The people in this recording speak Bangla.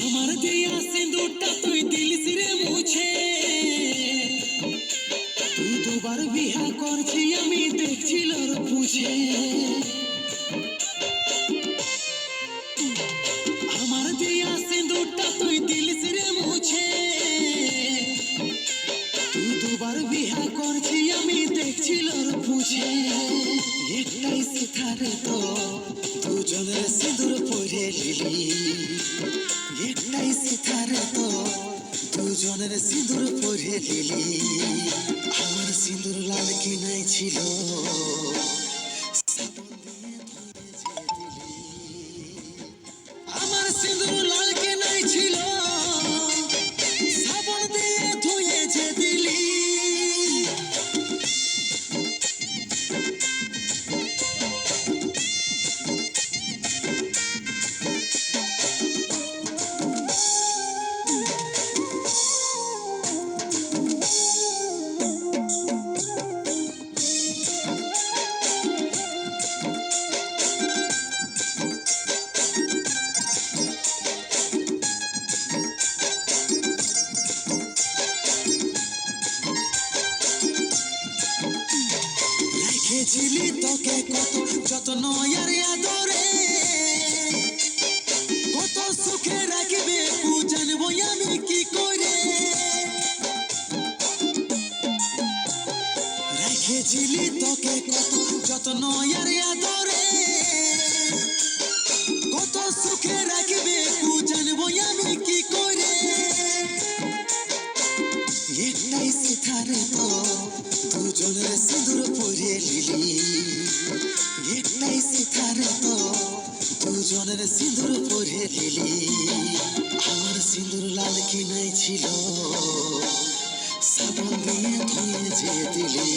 আমার দিয়া সিঁদুরটা তুই দিলিস রে মুছে, তুই দুবার বিহা করছি আমি দেখছিল পুছে। আমার দিয়া সিঁদুরটা তুই দিলিস রে মুছে, তুই দুবার বিহা করছি আমি দেখছিল পুছে। একটাই সিথারে তো দুজনের সিঁদুর পরে লিলি, একটাই সিথারে তো দুজনের সিঁদুর পরে লিলি। আমার সিঁদুর লাল কি নাই ছিল, আমার সিঁদুর লাল কি নাই ছিল, সাবন দিয়ে ধুয়ে যে দিলি। রেখেছিলি তোকে কত যত্ন আর আদরে, কত সুখে রাখবে জানবো আমি কি করে। রেখেছিলি তোকে কত যত্ন আর আদরে, কত সুখে রাখবে জানবো আমি কি করে। একটাই সিথারে তো দুজনের সিঁদুর পরে লিলি, একটাই সিথারে তো দুজনের সিঁদুর পরে লিলি। আমার সিঁদুর লাল কি নাই ছিল, সাবন দিয়ে ধুয়ে যে দিলি।